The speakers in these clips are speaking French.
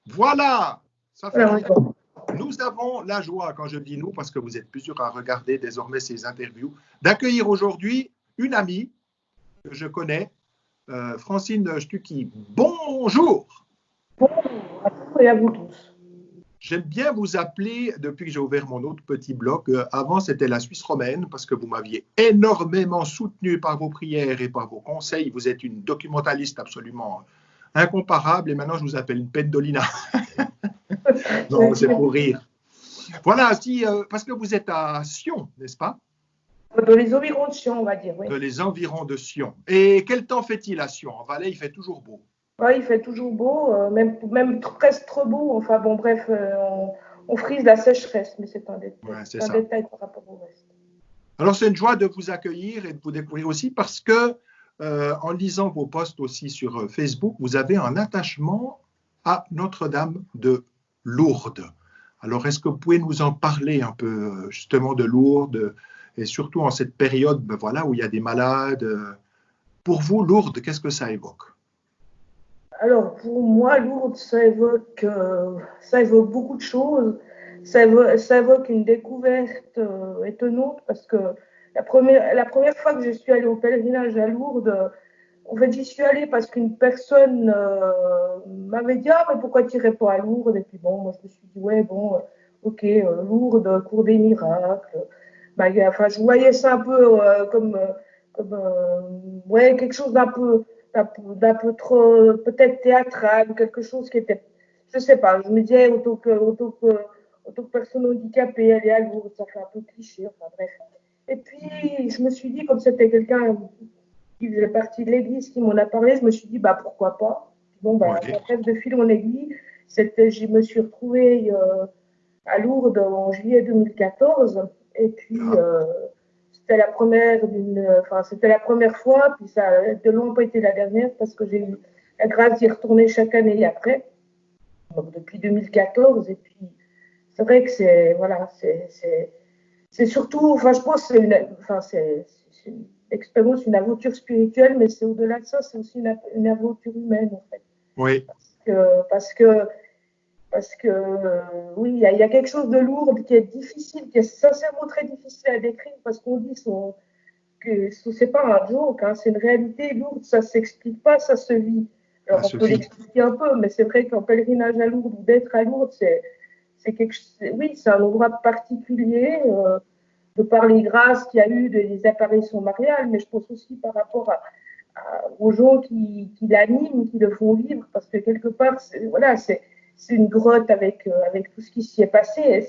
Voilà, ça fait Voilà, longtemps. Nous avons la joie, quand je dis nous, parce que vous êtes plusieurs à regarder désormais ces interviews, d'accueillir aujourd'hui une amie que je connais, Francine Stucki. Bonjour. bonjour à vous et à vous tous. J'aime bien vous appeler, depuis que j'ai ouvert mon autre petit blog, avant c'était la Suisse romaine, parce que vous m'aviez énormément soutenu par vos prières et par vos conseils. Vous êtes une documentaliste absolument incomparable, et maintenant je vous appelle une pendolina. Non, c'est pour rire. Voilà, parce que vous êtes à Sion, n'est-ce pas? Dans les environs de Sion, on va dire, oui. De les environs de Sion. Et quel temps fait-il à Sion? En Valais, il fait toujours beau. Ouais, il fait toujours beau, même presque trop beau. Enfin bon, bref, on frise la sécheresse, mais c'est un détail par rapport au reste. Alors, c'est une joie de vous accueillir et de vous découvrir aussi parce que, en lisant vos posts aussi sur Facebook, vous avez un attachement à Notre-Dame de Lourdes. Alors, est-ce que vous pouvez nous en parler un peu justement de Lourdes et surtout en cette période voilà, où il y a des malades? Pour vous, Lourdes, qu'est-ce que ça évoque? Alors, pour moi, Lourdes, ça évoque beaucoup de choses. Ça évoque une découverte étonnante parce que la première fois que je suis allée au pèlerinage à Lourdes, en fait, j'y suis allée parce qu'une personne m'avait dit « Ah, mais pourquoi tu n'irais pas à Lourdes ?» Et puis bon, moi, je me suis dit « Ouais, bon, ok, Lourdes, cours des miracles. » Enfin, je voyais ça un peu comme ouais, quelque chose d'un peu trop, peut-être théâtral, quelque chose qui était, je sais pas, je me disais, autant que personne handicapée, aller à Lourdes, ça fait un peu cliché, enfin bref. Et puis, je me suis dit, comme c'était quelqu'un qui faisait partie de l'église qui m'en a parlé, je me suis dit, bah pourquoi pas. Bon, bah, bref, de fil en aiguille, je me suis retrouvée à Lourdes en juillet 2014, et puis c'était la première fois, puis ça a de loin pas été la dernière parce que j'ai eu la grâce d'y retourner chaque année après, donc depuis 2014. Et puis c'est vrai que c'est surtout, enfin je pense que c'est une expérience, une aventure spirituelle, mais c'est au-delà de ça, c'est aussi une aventure humaine en fait. Oui. Parce que oui, il y a quelque chose de lourd qui est difficile, qui est sincèrement très difficile à décrire parce qu'on dit que c'est pas un joke, hein, c'est une réalité lourde, ça s'explique pas, ça se vit. Alors on peut l'expliquer un peu, mais c'est vrai qu'en pèlerinage à Lourdes ou d'être à Lourdes, c'est un endroit particulier de par les grâces qu'il y a eu des apparitions mariales, mais je pense aussi par rapport aux gens qui l'animent, qui le font vivre, parce que quelque part, c'est une grotte avec tout ce qui s'y est passé.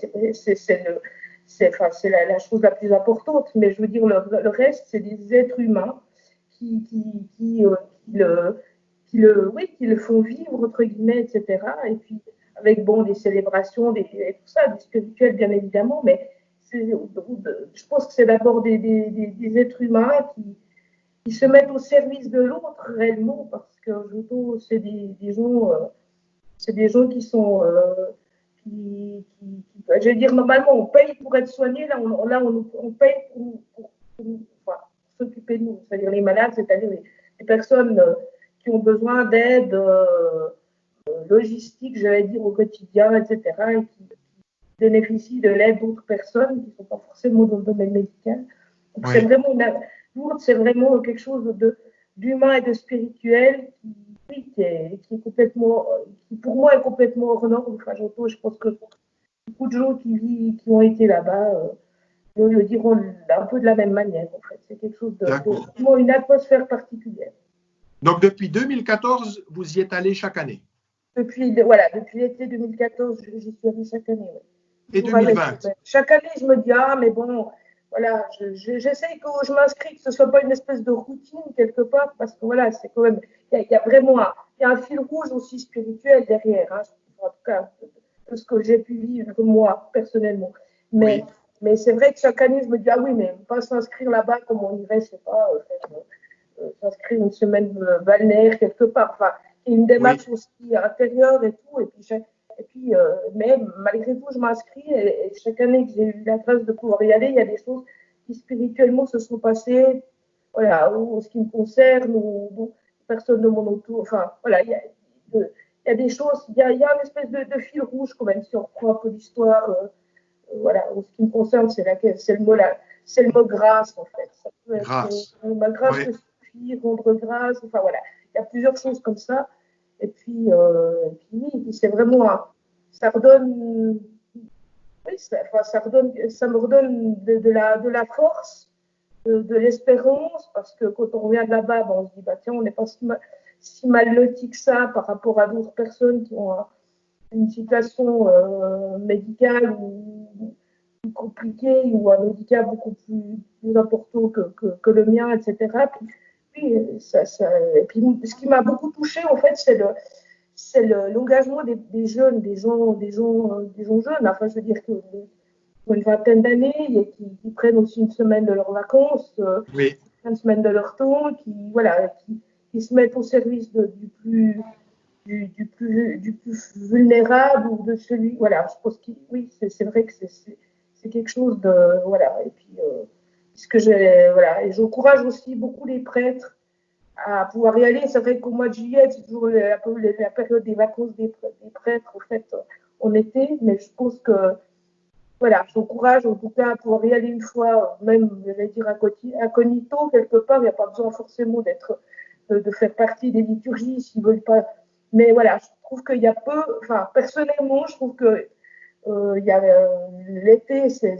C'est la chose la plus importante, mais je veux dire, le reste, c'est des êtres humains qui le font vivre, entre guillemets, etc. Et puis, avec des célébrations, et tout ça, des spirituels, bien évidemment, mais je pense que c'est d'abord des êtres humains qui se mettent au service de l'autre réellement, parce que c'est des gens qui sont, je veux dire, normalement, on paye pour être soigné, là, on paye pour s'occuper de nous, c'est-à-dire les malades, c'est-à-dire les personnes qui ont besoin d'aide logistique, j'allais dire, au quotidien, etc., et qui bénéficient de l'aide d'autres personnes qui ne sont pas forcément dans le domaine médical. Donc, c'est vraiment Lourdes, c'est vraiment quelque chose d'humain et de spirituel qui est complètement, qui pour moi est complètement hors norme. Enfin, je pense que beaucoup de gens qui ont été là-bas le diront un peu de la même manière. En fait, c'est quelque chose vraiment une atmosphère particulière. Donc depuis 2014, vous y êtes allé chaque année? Depuis l'été 2014, j'y suis allée chaque année. Ouais. Et 2020? Chaque année, je me dis, ah, mais bon, voilà, j'essaye que je m'inscris, que ce ne soit pas une espèce de routine quelque part, parce que voilà, c'est quand même, il y a vraiment un fil rouge aussi spirituel derrière, hein, en tout cas, de ce que j'ai pu vivre moi, personnellement. Mais c'est vrai que chaque année, je me dis, ah oui, mais pas s'inscrire là-bas comme on irait, je sais pas, s'inscrire une semaine balnéaire quelque part, enfin, il y a une démarche aussi intérieure et tout, et puis mais malgré tout, je m'inscris et chaque année que j'ai eu la grâce de pouvoir y aller, il y a des choses qui spirituellement se sont passées, voilà, en ce qui me concerne, personnes de mon entour. Enfin, voilà, il y a des choses, il y a une espèce de fil rouge quand même, si on reprend un peu l'histoire. Voilà, en ce qui me concerne, c'est le mot grâce, en fait. Ça peut être Grâce. ma grâce Oui. te suffit, rendre grâce, enfin voilà. Il y a plusieurs choses comme ça. Et puis oui, c'est vraiment ça redonne, oui, ça me redonne de la force, de l'espérance, parce que quand on revient de là-bas, on se dit, bah tiens, on n'est pas si mal loti que ça par rapport à d'autres personnes qui ont une situation médicale ou compliqué ou un handicap beaucoup plus important que le mien, etc. Puis, et puis, ce qui m'a beaucoup touchée, en fait, c'est l'engagement des jeunes, des gens jeunes. Enfin, je veux dire que ont une vingtaine d'années et qui prennent aussi une semaine de leurs vacances, Oui. une semaine de leur temps, qui se mettent au service du plus vulnérable ou de celui. Voilà, je pense que oui, c'est vrai que c'est quelque chose de. Voilà, et puis, voilà, et j'encourage aussi beaucoup les prêtres à pouvoir y aller. C'est vrai qu'au mois de juillet, c'est toujours la période des vacances des prêtres, en fait, en été, mais je pense que. Voilà, j'encourage en tout cas à pouvoir y aller une fois, même, je vais dire, incognito, quelque part. Il n'y a pas besoin forcément de faire partie des liturgies s'ils ne veulent pas. Mais voilà, je trouve qu'il y a peu, enfin, personnellement, je trouve que l'été, c'est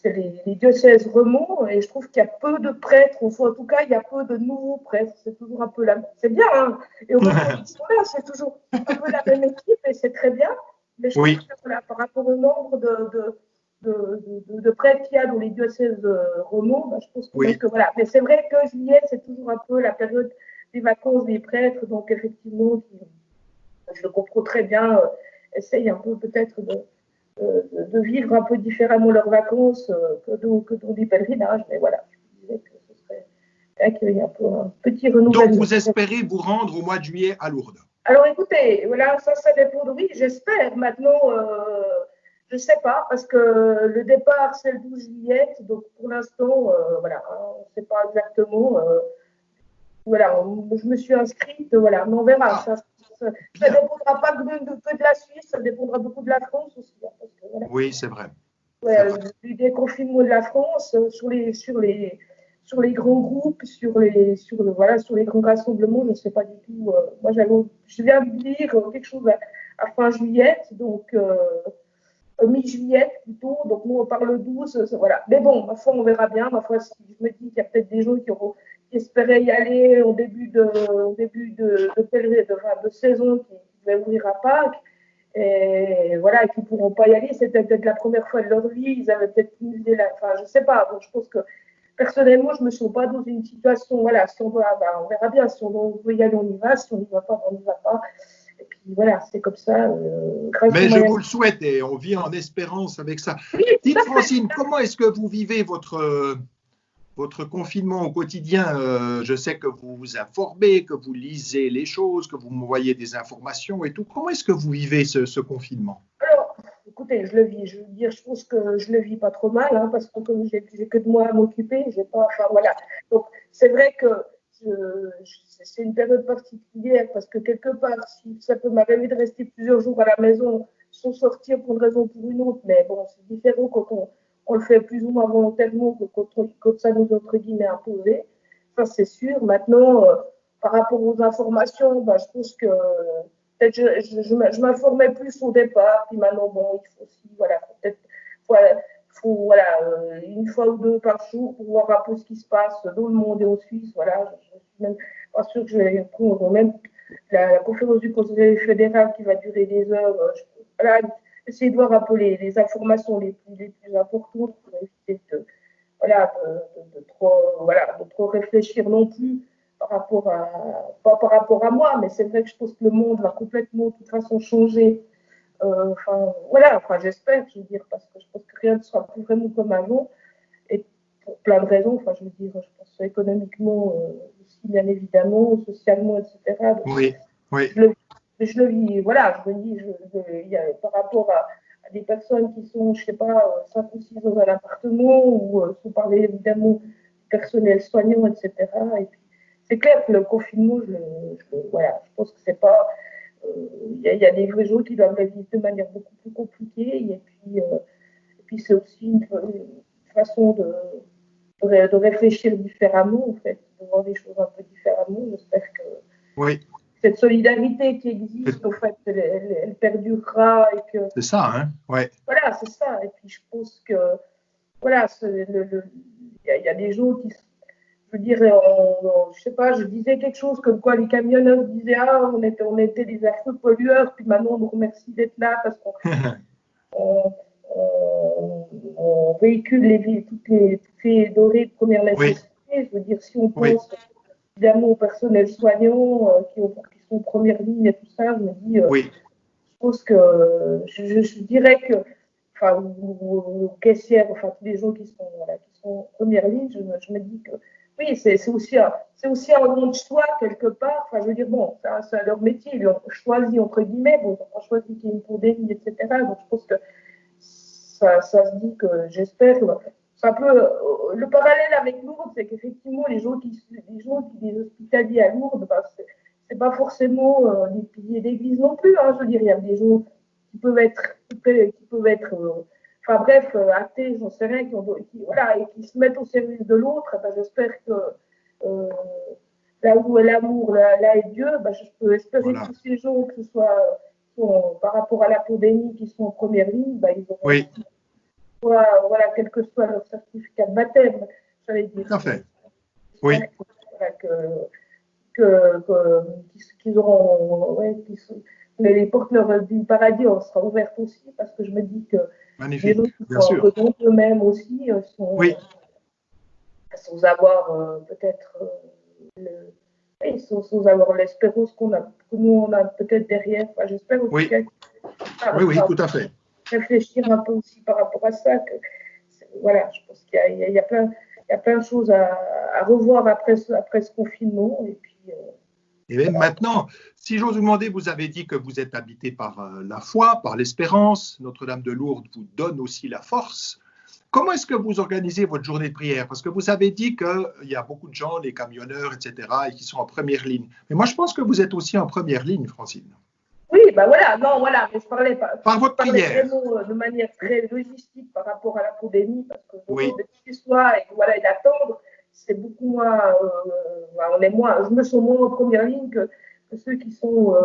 les diocèses remontent et je trouve qu'il y a peu de prêtres, ou en tout cas, il y a peu de nouveaux prêtres. C'est toujours un peu c'est bien, hein, et au moment où ils sont là, c'est toujours un peu la même équipe et c'est très bien. Mais je trouve Oui. que voilà, par rapport au nombre de prêtres qu'il y a dans les diocèses romans, bah, je pense quand même Oui. que voilà. Mais c'est vrai que juillet, c'est toujours un peu la période des vacances des prêtres, donc effectivement, je le comprends très bien, essayent un peu peut-être de vivre un peu différemment leurs vacances que dans des pèlerinages. Mais voilà, je disais que ce serait bien qu'il y ait un petit Donc, renouvellement. vous espérez vous rendre au mois de juillet à Lourdes? Alors écoutez, voilà, ça dépend de oui, j'espère. Maintenant, je ne sais pas, parce que le départ, c'est le 12 juillet, donc pour l'instant, voilà, on ne sait pas exactement. Voilà, je me suis inscrite, voilà, mais on verra. Ah, Ça bien. dépendra pas que de la Suisse, ça dépendra beaucoup de la France aussi. Hein, parce que, voilà, Oui, c'est vrai. C'est ouais, vrai. du déconfinement de la France sur les grands groupes, voilà, sur les grands rassemblements, je ne sais pas du tout. Moi, je viens de lire quelque chose à fin juillet, donc mi-juillet plutôt. Donc nous, on parle le 12, voilà. Mais bon, ma foi, on verra bien. Ma foi, si je me dis qu'il y a peut-être des gens qui espéraient y aller au début de saison, qui devaient ouvrir à Pâques. Et voilà, et qui ne pourront pas y aller, c'était peut-être la première fois de leur vie, ils avaient peut-être misé enfin, je ne sais pas. Donc, je pense que personnellement, je ne me sens pas dans une situation, voilà, si on doit, on verra bien, si on veut y aller, on y va, si on n'y va pas, on n'y va pas. Et puis voilà, c'est comme ça. Grâce aux Mais je moyens. vous le souhaite et on vit en espérance avec ça. Oui, tout Dites, à fait. Francine, comment est-ce que vous vivez votre confinement au quotidien? Je sais que vous vous informez, que vous lisez les choses, que vous m'envoyez des informations et tout. Comment est-ce que vous vivez ce confinement? Alors, écoutez, je le vis. Je veux dire, je pense que je le vis pas trop mal, hein, parce que comme j'ai que de moi à m'occuper, j'ai pas. Enfin voilà. Donc, c'est vrai que c'est une période particulière parce que quelque part, si ça peut m'arriver de rester plusieurs jours à la maison sans sortir pour une raison ou pour une autre, mais bon, c'est différent quand on le fait plus ou moins volontairement que quand ça nous est entre guillemets imposé. Ça, c'est sûr. Maintenant, par rapport aux informations, bah, je pense que peut-être je m'informais plus au départ, puis maintenant, bon, il faut aussi, voilà, peut-être, voilà, une fois ou deux par jour pour voir un peu ce qui se passe dans le monde et en Suisse, voilà, je suis même pas sûre que je vais prendre même la conférence du Conseil fédéral qui va durer des heures, voilà, essayer de voir un peu les informations les plus importantes pour éviter voilà, de trop réfléchir non plus pas par rapport à moi, mais c'est vrai que je pense que le monde va complètement, de toute façon, changer. Voilà, j'espère, je veux dire, parce que je pense que rien ne sera plus vraiment comme avant, et pour plein de raisons, je veux dire, je pense économiquement aussi, bien évidemment, socialement, etc. Donc, Oui, oui. je le vis, voilà, je me dis, par rapport à des personnes qui sont, je sais pas, 5 ou 6 dans un appartement, ou sans parler évidemment du personnel soignant, etc. Et puis, c'est clair que le confinement, voilà, je pense que c'est pas. Il y a des réseaux qui doivent vivre de manière beaucoup plus compliquée. Et puis c'est aussi une façon de réfléchir différemment, en fait, de voir les choses un peu différemment. J'espère que Oui. cette solidarité qui existe, en fait, elle perdurera. C'est ça, hein? Ouais. Voilà, c'est ça. Et puis je pense que, voilà, il y a des gens qui, je veux dire, je sais pas, je disais quelque chose comme quoi les camionneurs disaient ah on était des affreux pollueurs, puis maintenant on nous remercie d'être là parce qu'on on véhicule toutes les denrées de première nécessité. Oui. Je veux dire, si on pense évidemment au personnel soignant qui sont en première ligne et tout ça, je me dis, je pense que je dirais que, enfin, aux caissières, enfin tous les gens qui sont en première ligne, je me dis que oui, c'est aussi un don de choix quelque part. Enfin, je veux dire, bon, c'est leur métier, ils l'ont choisi entre guillemets, bon, ils n'ont pas choisi qu'il y ait une pandémie, etc. Donc, je pense que ça se dit que j'espère. C'est un peu le parallèle avec Lourdes, c'est qu'effectivement, les des hospitaliers à Lourdes, ben, c'est pas forcément des piliers d'église non plus. Hein, je veux dire, il y a des gens qui peuvent être, enfin bref, athées, j'en sais rien, voilà, et qui se mettent au service de l'autre. Ben, j'espère que là où est l'amour, là est Dieu. Ben, je peux espérer que tous ces gens, que ce soit par rapport à la pandémie, qui sont en première ligne, ben, ils auront voilà, quel que soit leur certificat de baptême, j'allais dire. Tout à fait. Oui. Qu'ils auront, les portes du paradis sera ouvertes aussi, parce que je me dis que magnifique, les autres qui sont en eux-mêmes aussi sont sans avoir peut-être sans avoir l'espérance que nous on a peut-être derrière. Enfin, j'espère aussi oui, tout à fait. Réfléchir un peu aussi par rapport à ça. Voilà, je pense qu'il y a plein de choses à revoir après ce confinement. Et puis. Et même maintenant, si j'ose vous demander, vous avez dit que vous êtes habité par la foi, par l'espérance. Notre-Dame de Lourdes vous donne aussi la force. Comment est-ce que vous organisez votre journée de prière? Parce que vous avez dit qu'il y a beaucoup de gens, les camionneurs, etc., et qui sont en première ligne. Mais moi, je pense que vous êtes aussi en première ligne, Francine. Oui, ben voilà, non, voilà, mais je parlais votre prière. Vraiment de manière très logistique par rapport à la pandémie, parce que de chez soi et d'attendre, c'est beaucoup moins, on est moins, je me sens moins en première ligne que ceux qui sont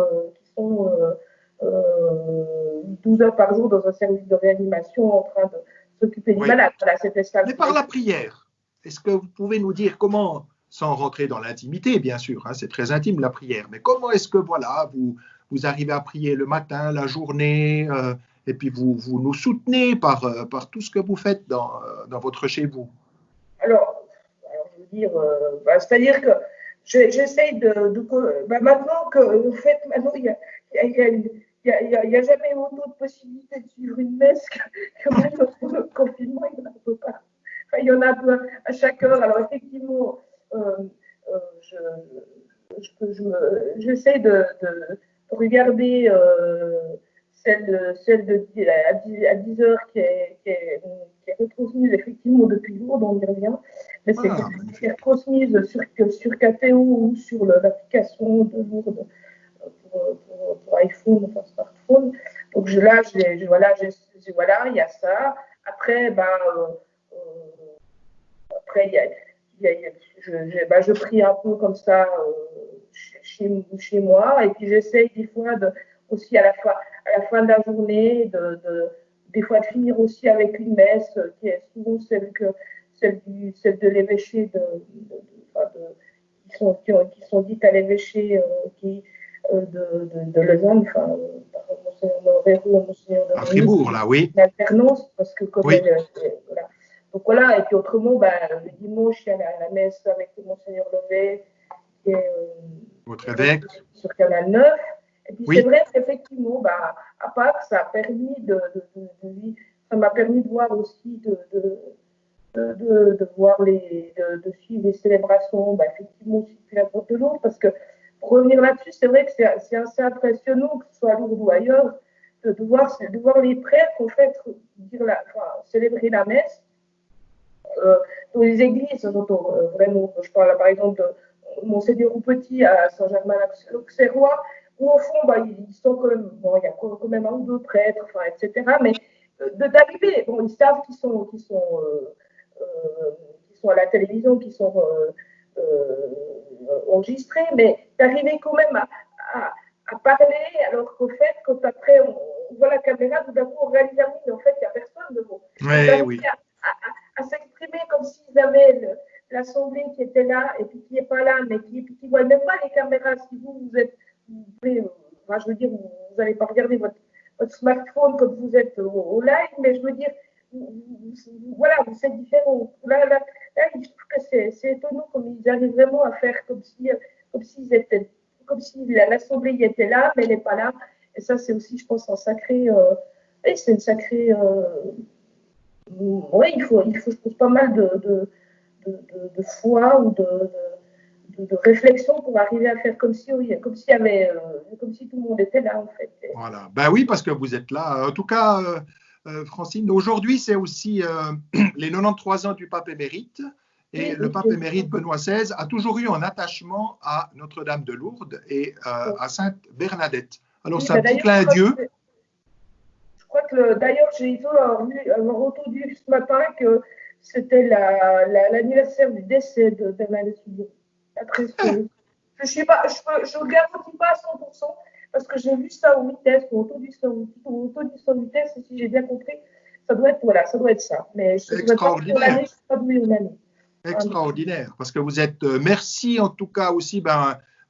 12 heures par jour dans un service de réanimation en train de s'occuper du malade. Voilà, c'était ça. Mais par la prière, est-ce que vous pouvez nous dire comment, sans rentrer dans l'intimité, bien sûr, hein, c'est très intime la prière, mais comment est-ce que voilà, vous arrivez à prier le matin, la journée, et puis vous nous soutenez par tout ce que vous faites dans votre chez vous? Alors je veux dire, c'est-à-dire que j'essaye maintenant que, en fait, maintenant, il n'y a jamais autant de possibilités de suivre une messe que maintenant pour le confinement, il y en a un peu pas. Enfin, il y en a un peu à chaque heure. Alors, effectivement, j'essaie de regarder celle à 10 heures qui est retransmise effectivement depuis Lourdes, on y revient, mais c'est retransmise sur KTO ou sur l'application de Lourdes pour iPhone, enfin smartphone. Donc là, il y a ça. Après, je prie un peu comme ça chez moi, et puis j'essaye des fois aussi à la fin de la journée des fois de finir aussi avec une messe qui est souvent celle de l'évêché qui sont dites à l'évêché de Lausanne, enfin par Monseigneur Moreau, Monseigneur de à Fribourg, là, oui. L'alternance, parce que comme voilà. Donc voilà, et puis autrement, le dimanche, il y a la messe avec le Monseigneur Levet, qui est votre évêque sur Canal 9. Et puis c'est vrai qu'effectivement, à Pâques, ça a permis ça m'a permis de voir aussi de suivre les célébrations, effectivement aussi depuis la Porte de Lourdes, parce que pour revenir là-dessus, c'est vrai que c'est assez impressionnant, que ce soit à Lourdes ou ailleurs, de voir les prêtres en fait célébrer la messe dans les églises, vraiment. Je parle par exemple Monseigneur Petit à Saint-Germain-l'Auxerrois, où au fond, ils sont quand même, bon, il y a quand même un ou deux prêtres, enfin, etc. Mais d'arriver, bon, ils savent qu'ils sont à la télévision, qui sont enregistrés, mais d'arriver quand même à parler, alors qu'au fait, quand après on voit la caméra, tout d'un coup on réalise, mais en fait, il n'y a personne devant. Oui. À s'exprimer comme s'ils avaient l'assemblée qui était là et puis qui n'est pas là, mais qui ne voit même pas les caméras. Si vous êtes, vous pouvez, enfin, je veux dire, vous n'allez pas regarder votre smartphone quand vous êtes au live, mais je veux dire, voilà, c'est différent. Là, je trouve que c'est étonnant comme ils arrivent vraiment à faire comme s'ils étaient, comme si l'assemblée y était là, mais elle n'est pas là. Et ça, c'est aussi, je pense, un sacré, c'est une sacrée, oui, il faut, je pense, pas mal de foi ou de réflexion pour arriver à faire comme si tout le monde était là, en fait. Voilà. Ben oui, parce que vous êtes là. En tout cas, Francine, aujourd'hui, c'est aussi les 93 ans du pape émérite. Et le pape émérite Benoît XVI a toujours eu un attachement à Notre-Dame de Lourdes et à Sainte Bernadette. Alors, c'est un petit clin d'yeux. Je crois que, d'ailleurs, j'ai entendu ce matin que c'était l'anniversaire du décès de Bernadette Soubirous. Après, je ne garantis pas à 100%, parce que j'ai vu ça en vitesse, ou entendu ça en vitesse, et si j'ai bien compris, ça doit être ça. Mais je ne sais pas pour l'année, je ne sais pas d'où est l'année. Extraordinaire, parce que vous êtes, merci en tout cas aussi,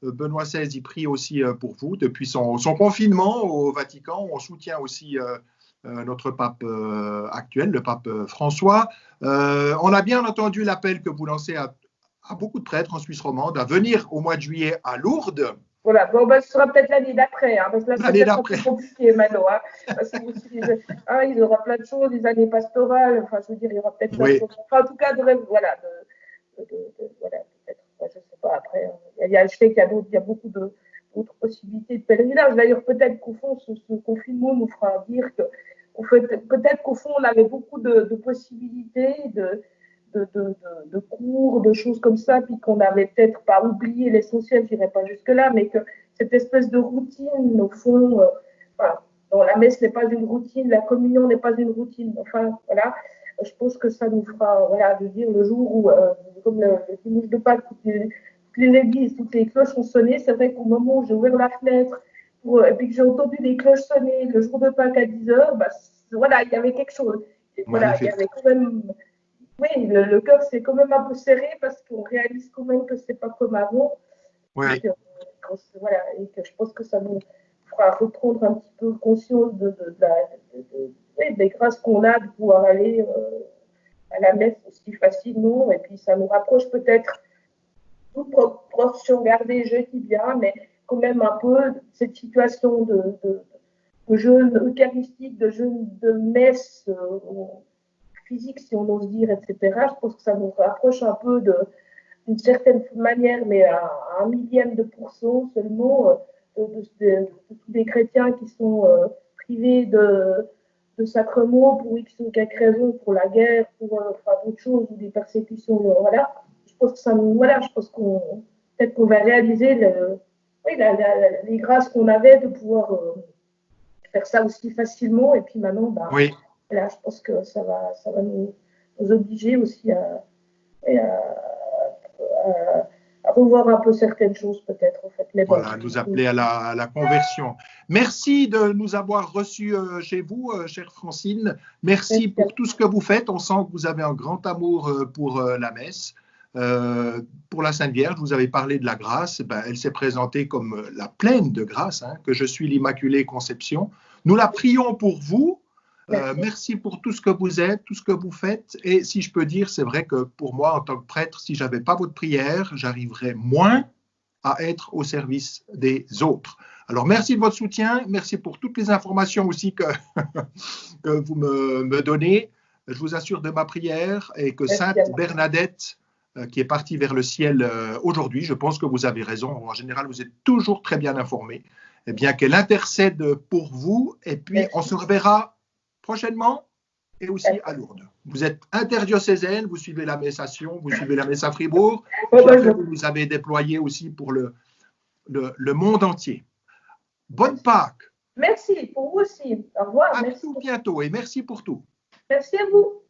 Benoît XVI y prie aussi pour vous depuis son confinement au Vatican. On soutient aussi notre pape actuel, le pape François. On a bien entendu l'appel que vous lancez à beaucoup de prêtres en Suisse romande à venir au mois de juillet à Lourdes. Voilà, bon, ce sera peut-être l'année d'après, parce que là, c'est peut-être un peu compliqué maintenant. Parce que il y aura plein de choses, les années pastorales, enfin, je veux dire, il y aura peut-être plein de choses. Enfin, en tout cas, voilà, peut-être, je ne sais pas, après, je sais qu'il y a beaucoup d'autres possibilités de pèlerinage. D'ailleurs, peut-être qu'au fond, ce confinement nous fera dire que, peut-être qu'au fond, on avait beaucoup de possibilités, de cours, de choses comme ça, puis qu'on n'avait peut-être pas oublié l'essentiel, je n'irai pas jusque-là, mais que cette espèce de routine, au fond, la messe n'est pas une routine, la communion n'est pas une routine, enfin, voilà, je pense que ça nous fera, voilà, je veux dire, le jour où, comme le dimanche de Pâques, toutes les églises, toutes les cloches ont sonné, c'est vrai qu'au moment où j'ai ouvert la fenêtre, et puis que j'ai entendu les cloches sonner le jour de Pâques à 10h, voilà, il y avait quelque chose. Voilà, il y avait quand même... Oui, le cœur s'est quand même un peu serré parce qu'on réalise quand même que c'est pas comme avant. Oui. Et que je pense que ça nous fera reprendre un petit peu conscience des grâces qu'on a de pouvoir aller à la messe aussi facilement. Et puis ça nous rapproche peut-être, toute proportion gardée, je dis bien, mais quand même un peu de cette situation de jeûne eucharistique, de jeûne de messe. Physique, si on ose dire, etc. Je pense que ça nous rapproche un peu d'une certaine manière, mais à 1/1000% seulement, de tous les chrétiens qui sont privés de sacrements pour X ou Y raison, pour la guerre, pour d'autres choses, ou des persécutions. Voilà. Je pense que je pense peut-être qu'on va réaliser les grâces qu'on avait de pouvoir faire ça aussi facilement. Et puis maintenant, oui. Là, je pense que ça va nous obliger aussi à revoir un peu certaines choses, peut-être, en fait. Mais bon, voilà, nous appeler à la conversion. Merci de nous avoir reçus chez vous, chère Francine. Merci pour tout ce que vous faites. On sent que vous avez un grand amour pour la messe. Pour la Sainte Vierge, vous avez parlé de la grâce. Elle s'est présentée comme la pleine de grâce, que je suis l'Immaculée Conception. Nous la prions pour vous. Merci pour tout ce que vous êtes, tout ce que vous faites. Et si je peux dire, c'est vrai que pour moi, en tant que prêtre, si je n'avais pas votre prière, j'arriverais moins à être au service des autres. Alors, merci de votre soutien. Merci pour toutes les informations aussi que vous me donnez. Je vous assure de ma prière et que Sainte Bernadette, qui est partie vers le ciel aujourd'hui, je pense que vous avez raison. En général, vous êtes toujours très bien informés. Eh bien, qu'elle intercède pour vous. Et puis, on se reverra prochainement. et aussi à Lourdes. Vous êtes interdiocésaine, vous suivez la messe à Sion, vous suivez la messe à Fribourg, puis après, vous nous avez déployé aussi pour le monde entier. Bonne Pâques. Merci, pour vous aussi. Au revoir. À tout bientôt et merci pour tout. Merci à vous.